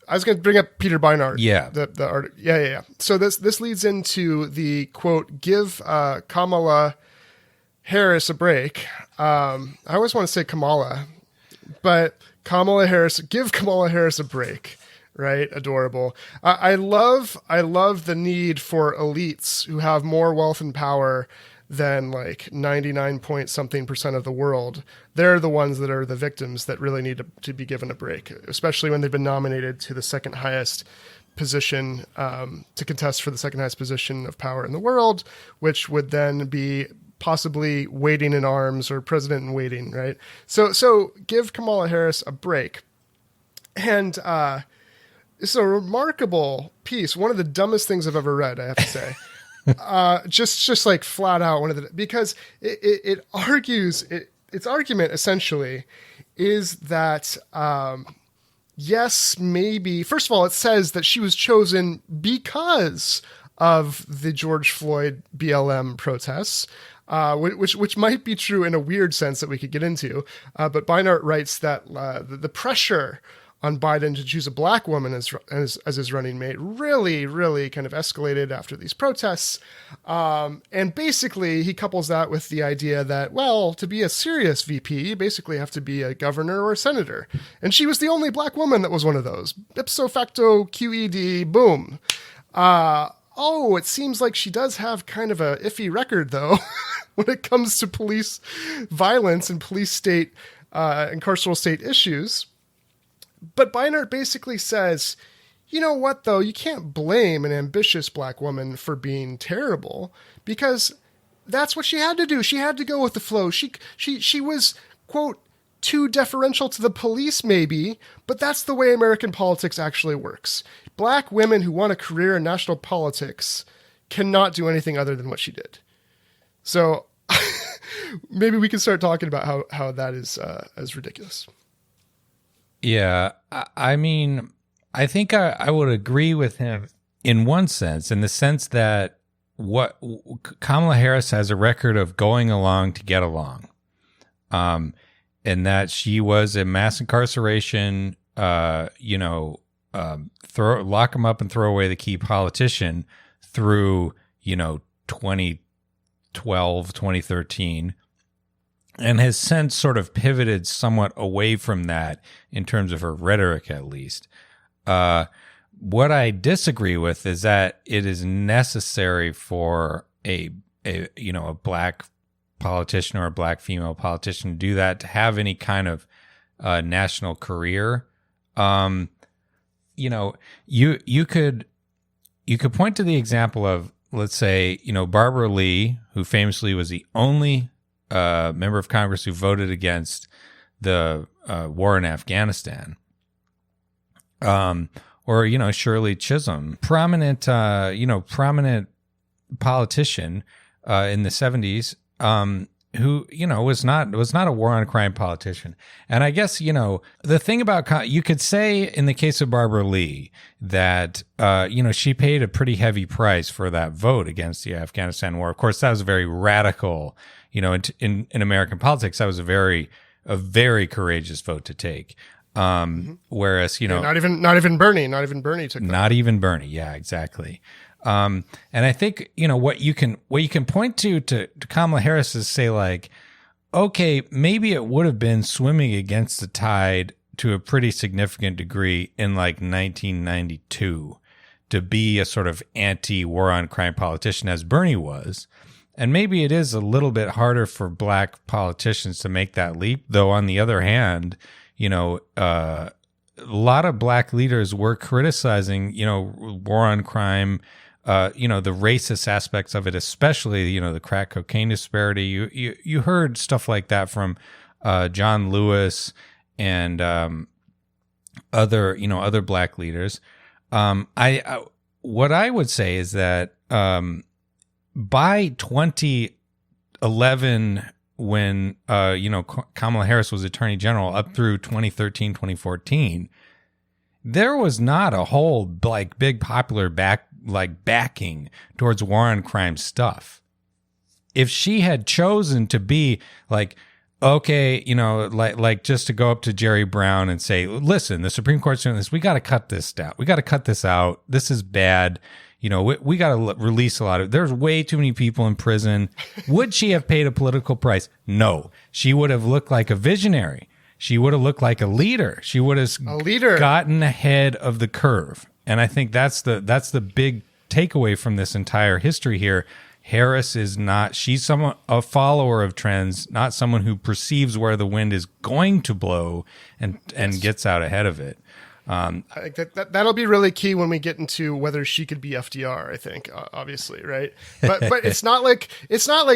I was going to bring up Peter Beinart. Yeah. The art. Yeah. So this leads into the quote, give Kamala Harris a break. I always want to say Kamala, but Kamala Harris, give Kamala Harris a break. Right. Adorable. I love the need for elites who have more wealth and power than like 99 point something % of the world. They're the ones that are the victims that really need to be given a break, especially when they've been nominated to the second highest position, to contest for the second highest position of power in the world, which would then be possibly waiting in arms or president in waiting. Right. So give Kamala Harris a break. And, it's a remarkable piece. One of the dumbest things I've ever read, I have to say. Just like flat out because it argues, its argument essentially is that, yes, maybe, first of all, it says that she was chosen because of the George Floyd BLM protests, which might be true in a weird sense that we could get into. But Beinart writes that the pressure on Biden to choose a black woman as his running mate really, really kind of escalated after these protests. And basically he couples that with the idea that, well, to be a serious VP, you basically have to be a governor or a senator. And she was the only black woman that was one of those. Ipso facto QED, boom. It seems like she does have kind of a iffy record though, when it comes to police violence and police state, and carceral state issues. But Beinart basically says, you know what, though? You can't blame an ambitious black woman for being terrible because that's what she had to do. She had to go with the flow. She was, quote, too deferential to the police, maybe, but that's the way American politics actually works. Black women who want a career in national politics cannot do anything other than what she did. So maybe we can start talking about how that is as ridiculous. Yeah, I mean, I think I would agree with him in one sense, in the sense that what Kamala Harris has a record of going along to get along, and that she was a mass incarceration, lock him up and throw away the key politician through 2012, 2013. And has since sort of pivoted somewhat away from that in terms of her rhetoric, at least. What I disagree with is that it is necessary for a black politician or a black female politician to do that, to have any kind of national career. You could point to the example of, let's say, Barbara Lee, who famously was the only member of Congress who voted against the war in Afghanistan, or Shirley Chisholm, prominent politician in the 70s, who was not a war on crime politician. And I guess the thing about you could say in the case of Barbara Lee that she paid a pretty heavy price for that vote against the Afghanistan war. Of course, that was a very radical. In American politics, that was a very courageous vote to take. Whereas, not even Bernie took that. Not even Bernie. Yeah, exactly. And I think, what you can point to Kamala Harris is say like, okay, maybe it would have been swimming against the tide to a pretty significant degree in like 1992 to be a sort of anti-war on crime politician as Bernie was. And maybe it is a little bit harder for black politicians to make that leap, though on the other hand, a lot of black leaders were criticizing, war on crime, the racist aspects of it, especially, the crack cocaine disparity. You heard stuff like that from John Lewis and other black leaders. What I would say is that by 2011, when Kamala Harris was Attorney General, up through 2013, 2014, there was not a whole big popular backing towards war on crime stuff. If she had chosen to be okay, like just to go up to Jerry Brown and say, listen, the Supreme Court's doing this. We got to cut this down. We got to cut this out. This is bad. We got to release a lot of, there's way too many people in prison. Would she have paid a political price? No. She would have looked like a visionary. She would have looked like a leader. She would have gotten ahead of the curve. And I think that's the big takeaway from this entire history here. Harris is not, she's a follower of trends, not someone who perceives where the wind is going to blow and gets out ahead of it. I think that'll be really key when we get into whether she could be FDR. I think, obviously, right? But it's not like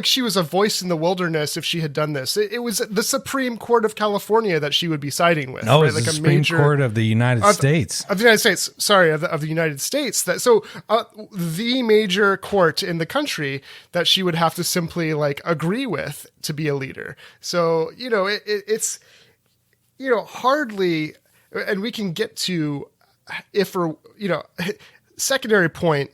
she was a voice in the wilderness if she had done this. It was the Supreme Court of California that she would be siding with. No, right? it's like the Supreme Court of the United States. Of the United States. Sorry, of the United States. The major court in the country that she would have to simply agree with to be a leader. So it's hardly. And we can get to secondary point,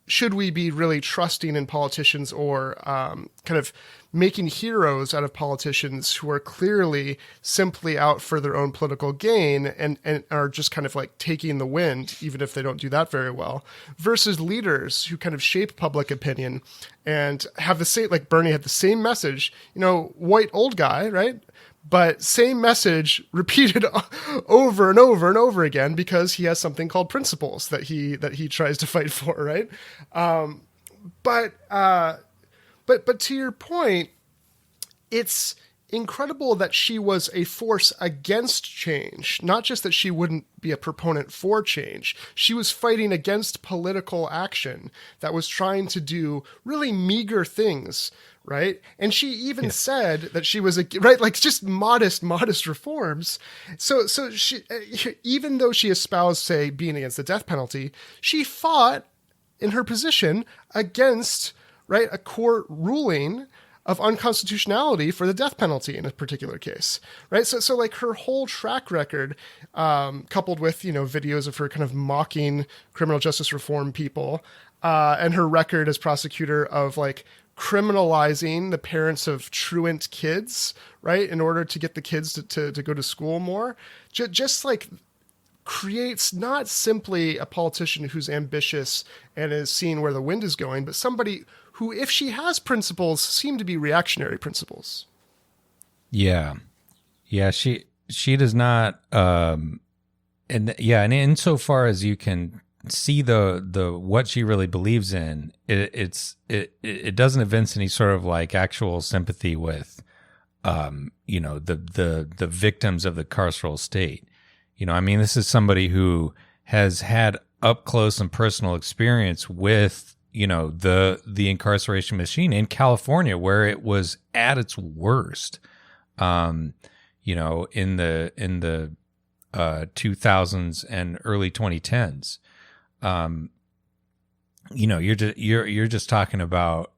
should we be really trusting in politicians or kind of making heroes out of politicians who are clearly simply out for their own political gain and are just kind of taking the wind, even if they don't do that very well, versus leaders who kind of shape public opinion and have the same, like Bernie had the same message, white old guy, right? But same message repeated over and over and over again because he has something called principles that he tries to fight for, right? But to your point, it's incredible that she was a force against change, not just that she wouldn't be a proponent for change. She was fighting against political action that was trying to do really meager things, right? And she even said that she was just modest reforms. So she, even though she espoused, say, being against the death penalty, she fought in her position against, right, a court ruling of unconstitutionality for the death penalty in a particular case, right? So her whole track record, coupled with, videos of her kind of mocking criminal justice reform people, and her record as prosecutor of criminalizing the parents of truant kids, right? In order to get the kids to go to school more, just creates not simply a politician who's ambitious and is seeing where the wind is going, but somebody who, if she has principles, seem to be reactionary principles. Yeah. She does not, and insofar as you can see the what she really believes in, it doesn't evince any sort of actual sympathy with, the victims of the carceral state. This is somebody who has had up close and personal experience with the incarceration machine in California, where it was at its worst, in the 2000s and early 2010s. You're just talking about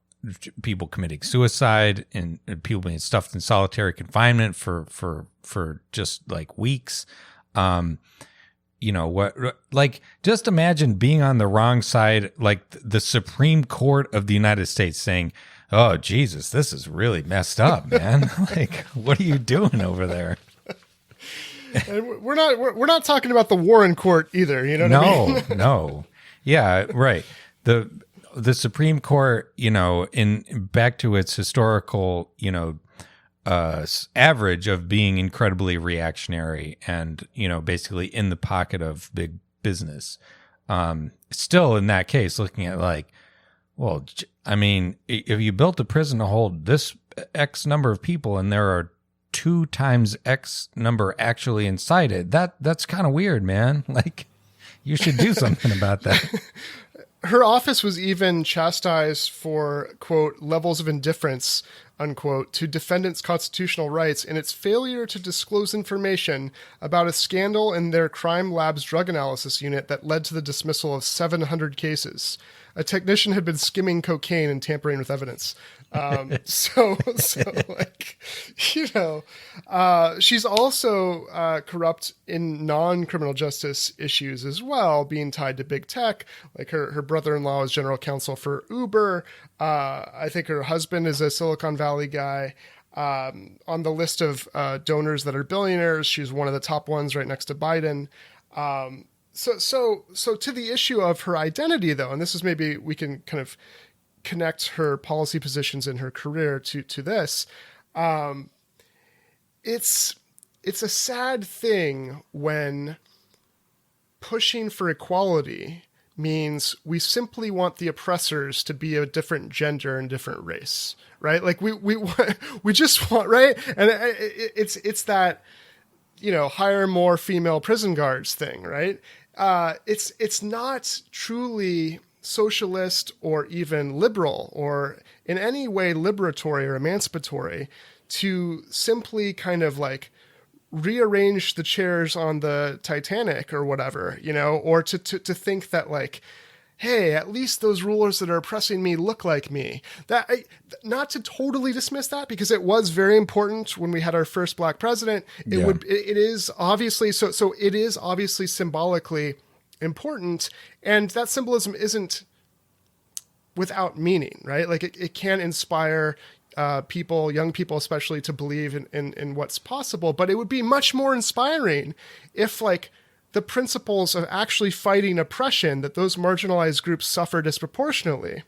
people committing suicide and people being stuffed in solitary confinement for just weeks. Just imagine being on the wrong side, the Supreme Court of the United States saying, "Oh, Jesus, this is really messed up, man." What are you doing over there? And we're not talking about the Warren Court either, what I mean? No. Yeah, right. The Supreme Court, in back to its historical, average of being incredibly reactionary and, basically in the pocket of big business. Still in that case, looking at if you built a prison to hold this X number of people and there are 2 times X number actually inside it, that's kind of weird, man. You should do something about that. Her office was even chastised for, quote, levels of indifference, unquote, to defendants' constitutional rights in its failure to disclose information about a scandal in their crime lab's drug analysis unit that led to the dismissal of 700 cases. A technician had been skimming cocaine and tampering with evidence. She's also corrupt in non-criminal justice issues as well, being tied to big tech. Her brother-in-law is general counsel for Uber. I think her husband is a Silicon Valley guy. on the list of donors that are billionaires. She's one of the top ones, right next to Biden. So to the issue of her identity, though, and this is maybe we can kind of connect her policy positions in her career to this. It's a sad thing when pushing for equality means we simply want the oppressors to be a different gender and different race, right? Like we just want, right? And it's that, hire more female prison guards thing, right? It's not truly socialist or even liberal or in any way liberatory or emancipatory to simply kind of like rearrange the chairs on the Titanic or whatever, or to think that like, hey, at least those rulers that are oppressing me look like me. Not to totally dismiss that, because it was very important when we had our first black president. It is obviously so it is obviously symbolically important, and that symbolism isn't without meaning, right? Like it can inspire young people especially, to believe in what's possible, but it would be much more inspiring if like the principles of actually fighting oppression that those marginalized groups suffer disproportionately,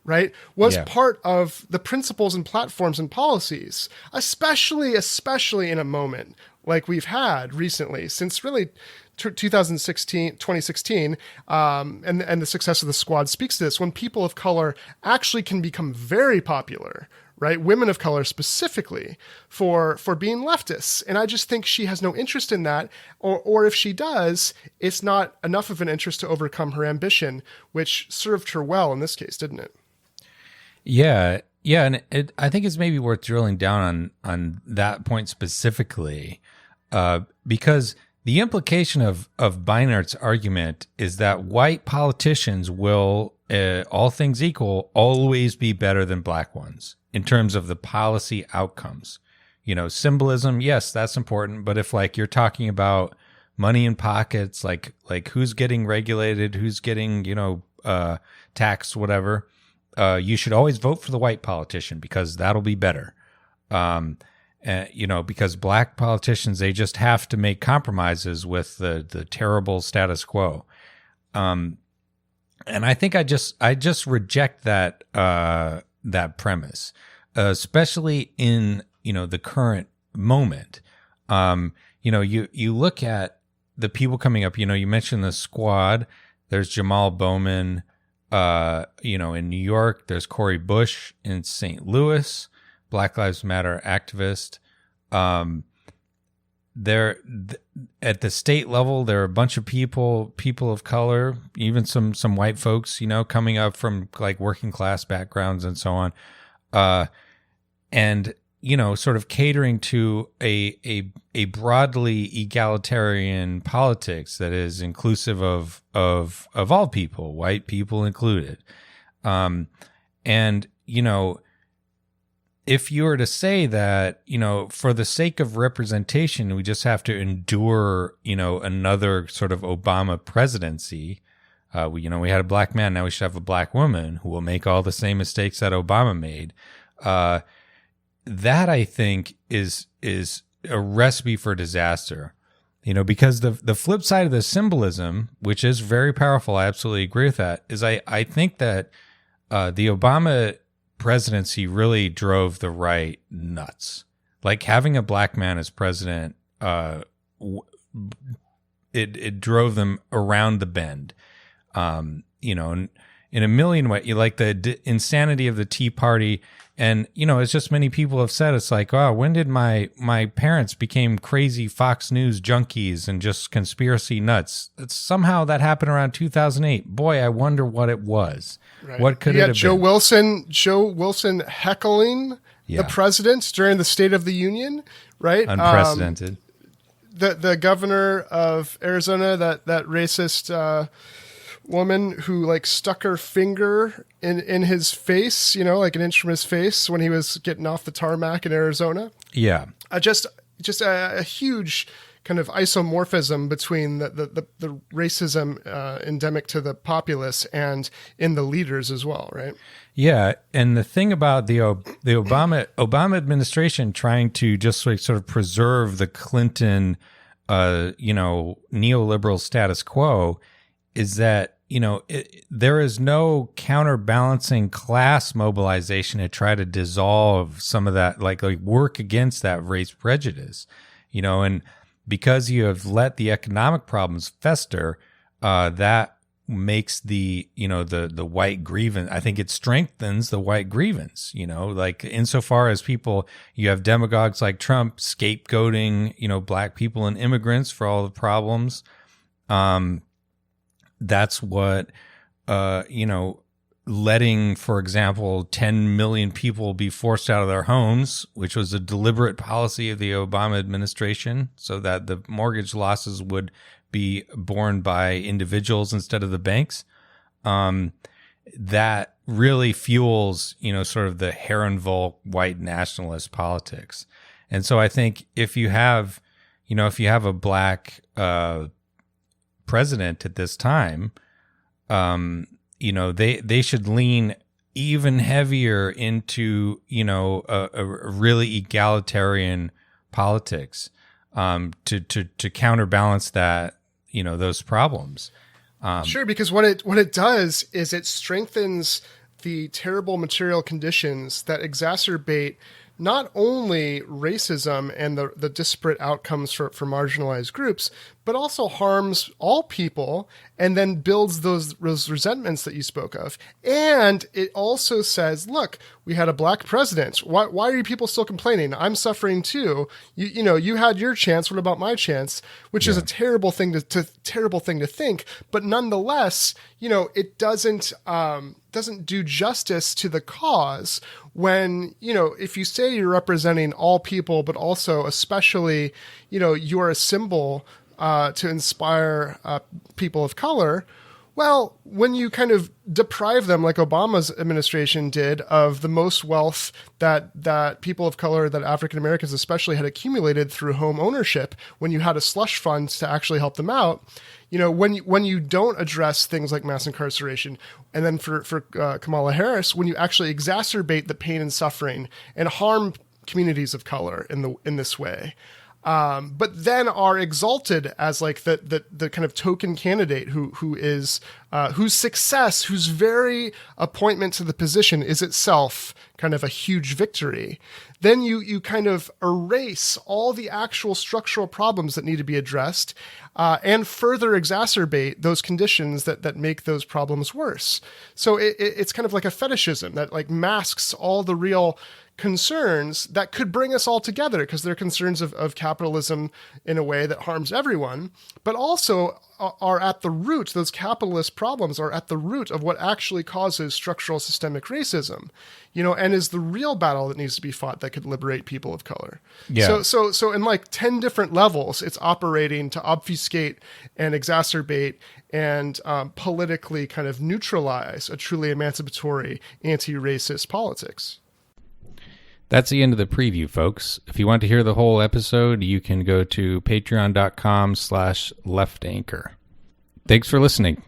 right, was part of the principles and platforms and policies, especially in a moment like we've had recently since really 2016, and the success of the Squad speaks to this, when people of color actually can become very popular, right? Women of color specifically, for being leftists. And I just think she has no interest in that, or if she does, it's not enough of an interest to overcome her ambition, which served her well in this case, didn't it? Yeah. And I think it's maybe worth drilling down on that point specifically, because the implication of Beinart's argument is that white politicians will, all things equal, always be better than black ones in terms of the policy outcomes. Symbolism, yes, that's important. But if like you're talking about money in pockets, like who's getting regulated, who's getting, taxed, whatever, you should always vote for the white politician because that'll be better. Because black politicians, they just have to make compromises with the terrible status quo. And I think I just reject that premise, especially in, the current moment. You look at the people coming up, you mentioned the Squad, there's Jamal Bowman, in New York, there's Cori Bush in St. Louis, Black Lives Matter activist. There at the state level, there are a bunch of people of color, even some white folks, coming up from like working class backgrounds and so on. And, sort of catering to a broadly egalitarian politics that is inclusive of all people, white people included. If you were to say that, for the sake of representation, we just have to endure, another sort of Obama presidency. We had a black man. Now we should have a black woman who will make all the same mistakes that Obama made. That I think is a recipe for disaster, because the flip side of the symbolism, which is very powerful, I absolutely agree with that, is I think that the Obama presidency really drove the right nuts. Like having a black man as president, it drove them around the bend. In a million ways, like the insanity of the Tea Party. And, it's just many people have said, it's like, oh, when did my parents became crazy Fox News junkies and just conspiracy nuts? Somehow that happened around 2008. Boy, I wonder what it was. Right. What could it have been? Joe Wilson heckling the president during the State of the Union, right? Unprecedented. The governor of Arizona, that racist woman who like stuck her finger in his face, like an inch from his face when he was getting off the tarmac in Arizona. Yeah. Just a huge kind of isomorphism between the racism endemic to the populace and in the leaders as well, right? Yeah, and the thing about the Obama administration trying to just like sort of preserve the Clinton, neoliberal status quo, is that there is no counterbalancing class mobilization to try to dissolve some of that, like work against that race prejudice, and because you have let the economic problems fester, that makes the white grievance. I think it strengthens the white grievance, like insofar as you have demagogues like Trump scapegoating, black people and immigrants for all the problems. That's what, letting, for example, 10 million people be forced out of their homes, which was a deliberate policy of the Obama administration, so that the mortgage losses would be borne by individuals instead of the banks. That really fuels, sort of the Herrenvolk white nationalist politics. And so I think if you have a black president at this time, they should lean even heavier into, a really egalitarian politics, to counterbalance that, those problems. Sure, because what it does is it strengthens the terrible material conditions that exacerbate not only racism and the disparate outcomes for marginalized groups, but also harms all people and then builds those resentments that you spoke of. And it also says, look, we had a black president. Why are you people still complaining? I'm suffering too. You had your chance. What about my chance? Which is a terrible thing to think. But nonetheless, it doesn't do justice to the cause when, if you say you're representing all people, but also especially, you're a symbol to inspire people of color. Well, when you kind of deprive them, like Obama's administration did, of the most wealth that people of color, that African Americans especially, had accumulated through home ownership, when you had a slush fund to actually help them out, when you don't address things like mass incarceration, and then for Kamala Harris, when you actually exacerbate the pain and suffering and harm communities of color in this way, but then are exalted as like the kind of token candidate whose success, whose very appointment to the position is itself kind of a huge victory, then you kind of erase all the actual structural problems that need to be addressed, and further exacerbate those conditions that make those problems worse. So it's kind of like a fetishism that like masks all the real concerns that could bring us all together, because they're concerns of capitalism in a way that harms everyone, but also are at the root, those capitalist problems are at the root of what actually causes structural systemic racism, and is the real battle that needs to be fought that could liberate people of color. Yeah. So in like 10 different levels, it's operating to obfuscate and exacerbate and politically kind of neutralize a truly emancipatory anti-racist politics. That's the end of the preview, folks. If you want to hear the whole episode, you can go to patreon.com/leftanchor. Thanks for listening.